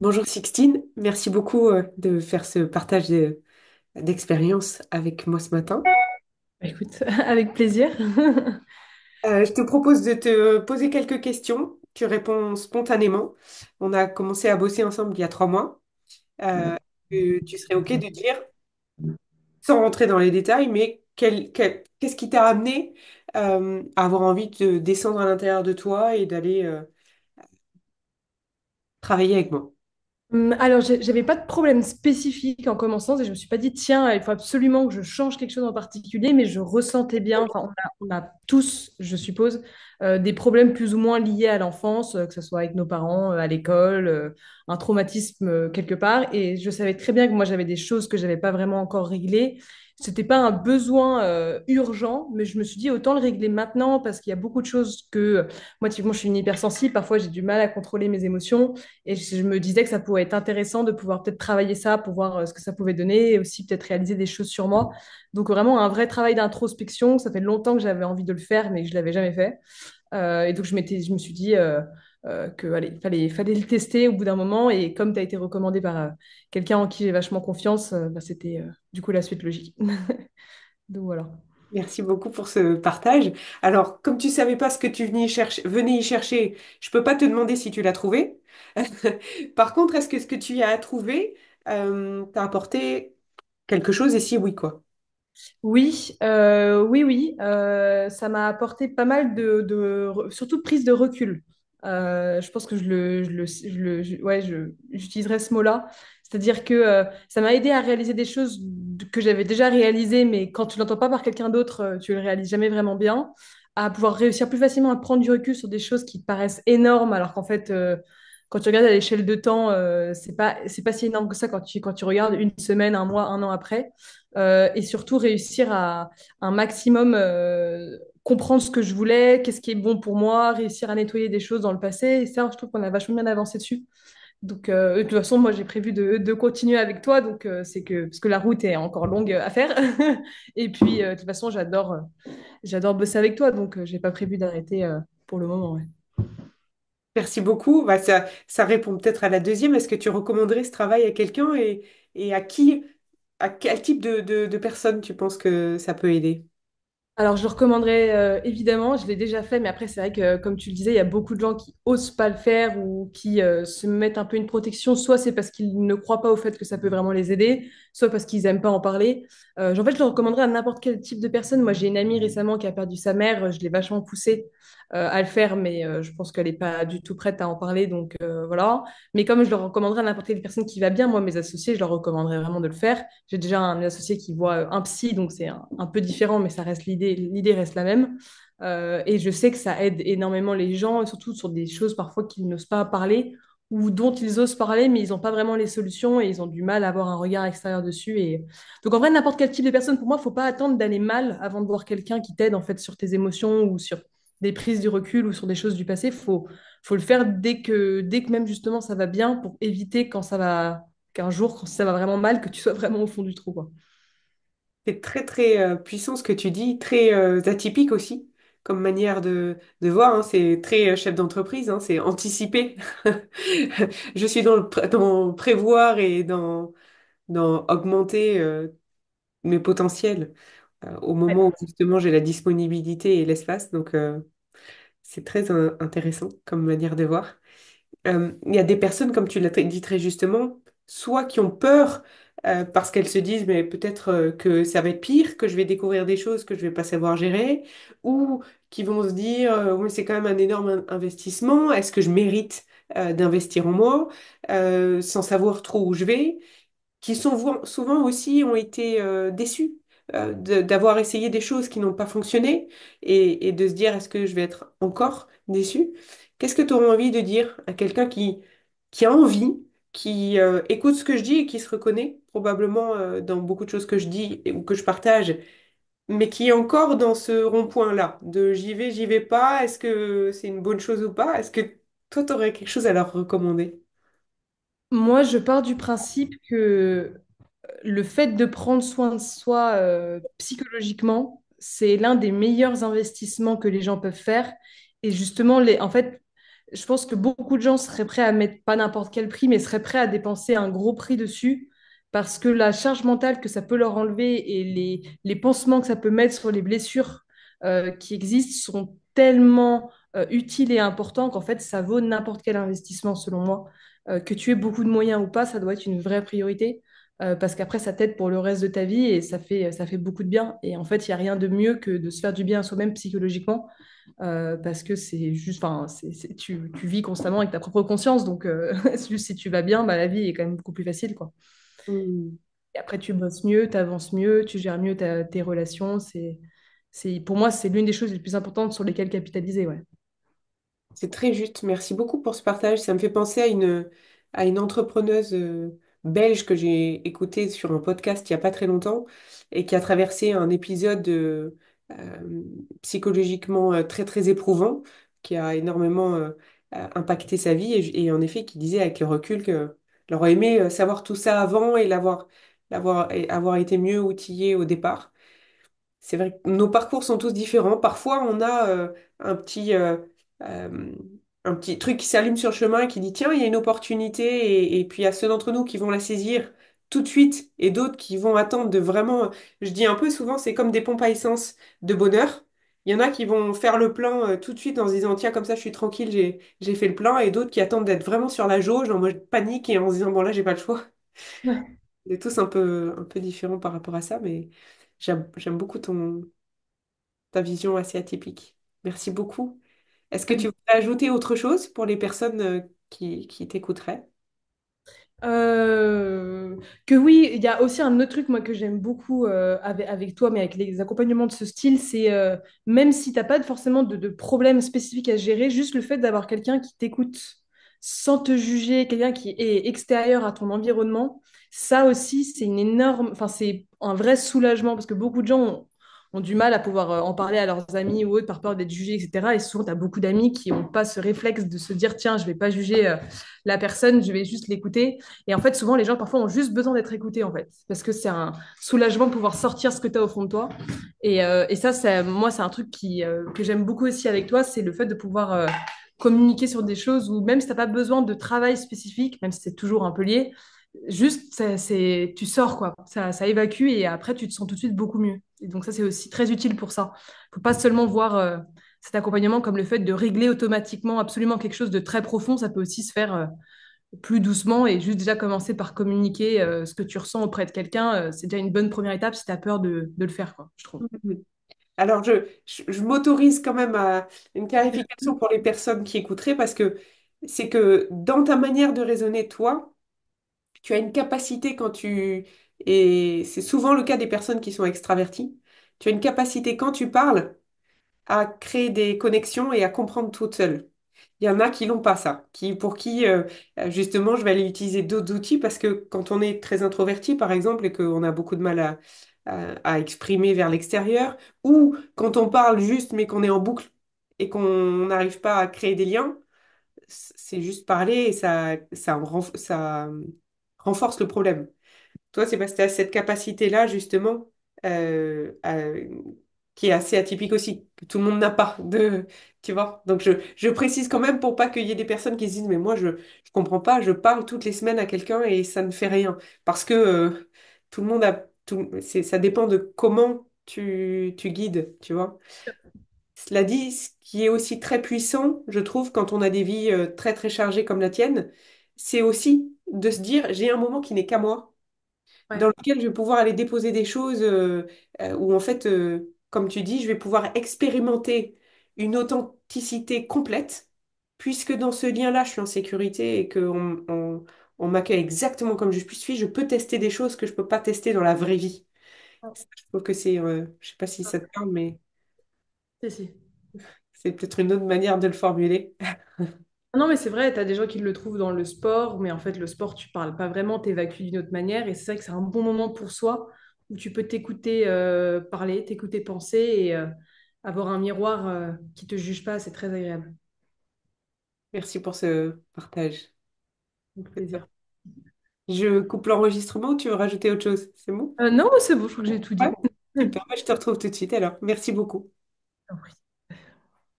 Bonjour Sixtine, merci beaucoup de faire ce partage d'expérience avec moi ce matin. Bah, écoute, avec plaisir. Je te propose de te poser quelques questions. Tu réponds spontanément. On a commencé à bosser ensemble il y a 3 mois. Tu serais OK de dire, sans rentrer dans les détails, mais qu'est-ce qui t'a amené à avoir envie de descendre à l'intérieur de toi et d'aller travailler avec moi? Alors, j'avais pas de problème spécifique en commençant et je me suis pas dit, tiens, il faut absolument que je change quelque chose en particulier, mais je ressentais bien, enfin, on a tous, je suppose, des problèmes plus ou moins liés à l'enfance, que ce soit avec nos parents, à l'école, un traumatisme quelque part. Et je savais très bien que moi, j'avais des choses que j'avais pas vraiment encore réglées. C'était pas un besoin urgent, mais je me suis dit, autant le régler maintenant parce qu'il y a beaucoup de choses que, moi, typiquement, je suis une hypersensible, parfois j'ai du mal à contrôler mes émotions. Et je me disais que ça pourrait être intéressant de pouvoir peut-être travailler ça pour voir ce que ça pouvait donner et aussi peut-être réaliser des choses sur moi. Donc vraiment un vrai travail d'introspection. Ça fait longtemps que j'avais envie de le faire, mais que je l'avais jamais fait. Et donc je me suis dit que allez, fallait le tester au bout d'un moment. Et comme tu as été recommandé par quelqu'un en qui j'ai vachement confiance, bah, c'était du coup la suite logique. Donc voilà. Merci beaucoup pour ce partage. Alors, comme tu savais pas ce que tu venais y chercher, je peux pas te demander si tu l'as trouvé. Par contre, est-ce que ce que tu y as trouvé t'a apporté quelque chose et si oui, quoi? Oui, oui, ça m'a apporté pas mal surtout de prise de recul. Je pense que j'utiliserai ce mot-là. C'est-à-dire que ça m'a aidé à réaliser des choses que j'avais déjà réalisées, mais quand tu l'entends pas par quelqu'un d'autre, tu le réalises jamais vraiment bien. À pouvoir réussir plus facilement à prendre du recul sur des choses qui te paraissent énormes, alors qu'en fait, quand tu regardes à l'échelle de temps, c'est pas si énorme que ça quand tu regardes une semaine, un mois, un an après. Et surtout réussir à un maximum comprendre ce que je voulais, qu'est-ce qui est bon pour moi, réussir à nettoyer des choses dans le passé. Et ça, je trouve qu'on a vachement bien avancé dessus. Donc, de toute façon, moi, j'ai prévu de continuer avec toi, donc c'est que parce que la route est encore longue à faire. Et puis, de toute façon, j'adore bosser avec toi, donc j'ai pas prévu d'arrêter pour le moment. Ouais. Merci beaucoup. Bah, ça répond peut-être à la deuxième. Est-ce que tu recommanderais ce travail à quelqu'un et à quel type de personne tu penses que ça peut aider? Alors, je le recommanderais évidemment, je l'ai déjà fait, mais après, c'est vrai que, comme tu le disais, il y a beaucoup de gens qui osent pas le faire ou qui se mettent un peu une protection. Soit c'est parce qu'ils ne croient pas au fait que ça peut vraiment les aider, soit parce qu'ils aiment pas en parler. En fait, je le recommanderais à n'importe quel type de personne. Moi, j'ai une amie récemment qui a perdu sa mère, je l'ai vachement poussée à le faire, mais je pense qu'elle n'est pas du tout prête à en parler, donc voilà. Mais comme je le recommanderais à n'importe quelle personne qui va bien, moi, mes associés, je leur recommanderais vraiment de le faire. J'ai déjà un associé qui voit un psy, donc c'est un peu différent, mais ça reste l'idée reste la même. Et je sais que ça aide énormément les gens, surtout sur des choses parfois qu'ils n'osent pas parler ou dont ils osent parler, mais ils n'ont pas vraiment les solutions et ils ont du mal à avoir un regard extérieur dessus. Et... Donc en vrai, n'importe quel type de personne, pour moi, il ne faut pas attendre d'aller mal avant de voir quelqu'un qui t'aide en fait sur tes émotions ou sur des prises du recul ou sur des choses du passé. Faut le faire dès que même justement ça va bien pour éviter qu'un jour, quand ça va vraiment mal, que tu sois vraiment au fond du trou, quoi. C'est très très puissant ce que tu dis, très atypique aussi comme manière de voir, hein. C'est très chef d'entreprise, hein. C'est anticiper. Je suis dans prévoir et dans augmenter mes potentiels au moment où justement j'ai la disponibilité et l'espace. Donc c'est très intéressant comme manière de voir. Il y a des personnes, comme tu l'as dit très justement, soit qui ont peur parce qu'elles se disent, mais peut-être que ça va être pire, que je vais découvrir des choses que je vais pas savoir gérer, ou qui vont se dire, oui, c'est quand même un énorme investissement, est-ce que je mérite d'investir en moi, sans savoir trop où je vais, qui souvent aussi ont été déçus d'avoir essayé des choses qui n'ont pas fonctionné et de se dire est-ce que je vais être encore déçu? Qu'est-ce que tu aurais envie de dire à quelqu'un qui a envie, qui écoute ce que je dis et qui se reconnaît probablement dans beaucoup de choses que je dis ou que je partage, mais qui est encore dans ce rond-point-là de j'y vais pas, est-ce que c'est une bonne chose ou pas? Est-ce que toi, tu aurais quelque chose à leur recommander? Moi, je pars du principe que le fait de prendre soin de soi psychologiquement, c'est l'un des meilleurs investissements que les gens peuvent faire. Et justement, en fait, je pense que beaucoup de gens seraient prêts à mettre pas n'importe quel prix, mais seraient prêts à dépenser un gros prix dessus parce que la charge mentale que ça peut leur enlever et les pansements que ça peut mettre sur les blessures qui existent sont tellement utiles et importants qu'en fait, ça vaut n'importe quel investissement, selon moi. Que tu aies beaucoup de moyens ou pas, ça doit être une vraie priorité parce qu'après, ça t'aide pour le reste de ta vie et ça fait beaucoup de bien. Et en fait, il n'y a rien de mieux que de se faire du bien à soi-même psychologiquement parce que c'est juste, enfin, tu vis constamment avec ta propre conscience, donc juste si tu vas bien, bah, la vie est quand même beaucoup plus facile, quoi. Hmm. Et après, tu bosses mieux, tu avances mieux, tu gères mieux tes relations. Pour moi, c'est l'une des choses les plus importantes sur lesquelles capitaliser, ouais. C'est très juste. Merci beaucoup pour ce partage. Ça me fait penser à une entrepreneuse belge que j'ai écoutée sur un podcast il n'y a pas très longtemps et qui a traversé un épisode psychologiquement très très éprouvant qui a énormément impacté sa vie et en effet qui disait avec le recul que elle aurait aimé savoir tout ça avant et et avoir été mieux outillée au départ. C'est vrai que nos parcours sont tous différents. Parfois, on a un euh, un petit truc qui s'allume sur le chemin et qui dit, tiens, il y a une opportunité. Et puis, il y a ceux d'entre nous qui vont la saisir tout de suite et d'autres qui vont attendre de vraiment... Je dis un peu souvent, c'est comme des pompes à essence de bonheur. Il y en a qui vont faire le plein tout de suite en se disant, tiens, comme ça, je suis tranquille, j'ai fait le plein. Et d'autres qui attendent d'être vraiment sur la jauge en mode panique et en se disant, bon, là, j'ai pas le choix. Ouais. On est tous un peu différents par rapport à ça, mais j'aime beaucoup ta vision assez atypique. Merci beaucoup. Est-ce que tu voudrais ajouter autre chose pour les personnes qui t'écouteraient? Euh, que oui, il y a aussi un autre truc moi que j'aime beaucoup avec toi, mais avec les accompagnements de ce style, c'est même si t'as pas forcément de problème spécifique à gérer, juste le fait d'avoir quelqu'un qui t'écoute sans te juger, quelqu'un qui est extérieur à ton environnement, ça aussi c'est une énorme, enfin c'est un vrai soulagement parce que beaucoup de gens ont du mal à pouvoir en parler à leurs amis ou autres par peur d'être jugés, etc. Et souvent, tu as beaucoup d'amis qui n'ont pas ce réflexe de se dire, tiens, je vais pas juger la personne, je vais juste l'écouter. Et en fait, souvent, les gens, parfois, ont juste besoin d'être écoutés, en fait. Parce que c'est un soulagement de pouvoir sortir ce que tu as au fond de toi. Et ça, moi, c'est un truc que j'aime beaucoup aussi avec toi, c'est le fait de pouvoir communiquer sur des choses où même si tu n'as pas besoin de travail spécifique, même si c'est toujours un peu lié, juste, tu sors, quoi. Ça évacue et après, tu te sens tout de suite beaucoup mieux. Et donc, ça, c'est aussi très utile pour ça. Faut pas seulement voir cet accompagnement comme le fait de régler automatiquement absolument quelque chose de très profond. Ça peut aussi se faire plus doucement et juste déjà commencer par communiquer ce que tu ressens auprès de quelqu'un, c'est déjà une bonne première étape si tu as peur de le faire, quoi, je trouve. Mhm. Alors, je m'autorise quand même à une clarification pour les personnes qui écouteraient parce que c'est que dans ta manière de raisonner, toi, tu as une capacité et c'est souvent le cas des personnes qui sont extraverties, tu as une capacité quand tu parles à créer des connexions et à comprendre toute seule. Il y en a qui l'ont pas ça, pour qui justement je vais aller utiliser d'autres outils parce que quand on est très introverti par exemple et qu'on a beaucoup de mal à exprimer vers l'extérieur ou quand on parle juste mais qu'on est en boucle et qu'on n'arrive pas à créer des liens, c'est juste parler et ça renforce le problème. Toi, c'est parce que tu as cette capacité-là, justement, qui est assez atypique aussi, que tout le monde n'a pas de, tu vois. Donc, je précise quand même pour pas qu'il y ait des personnes qui se disent, mais moi, je comprends pas, je parle toutes les semaines à quelqu'un et ça ne fait rien. Parce que tout le monde ça dépend de comment tu guides, tu vois. Cela dit, ce qui est aussi très puissant, je trouve, quand on a des vies très, très chargées comme la tienne, c'est aussi de se dire, j'ai un moment qui n'est qu'à moi dans Ouais. lequel je vais pouvoir aller déposer des choses où en fait, comme tu dis, je vais pouvoir expérimenter une authenticité complète, puisque dans ce lien-là, je suis en sécurité et on m'accueille exactement comme je suis, je peux tester des choses que je peux pas tester dans la vraie vie. Je trouve que je sais pas si ça te parle, mais Si, si. c'est peut-être une autre manière de le formuler. Non, mais c'est vrai, tu as des gens qui le trouvent dans le sport, mais en fait, le sport, tu parles pas vraiment, tu évacues d'une autre manière. Et c'est vrai que c'est un bon moment pour soi où tu peux t'écouter parler, t'écouter penser et avoir un miroir qui te juge pas. C'est très agréable. Merci pour ce partage. Avec plaisir. Je coupe l'enregistrement ou tu veux rajouter autre chose? C'est bon? Non, c'est bon, je crois que j'ai tout Ouais. dit. Super, bah, je te retrouve tout de suite alors. Merci beaucoup.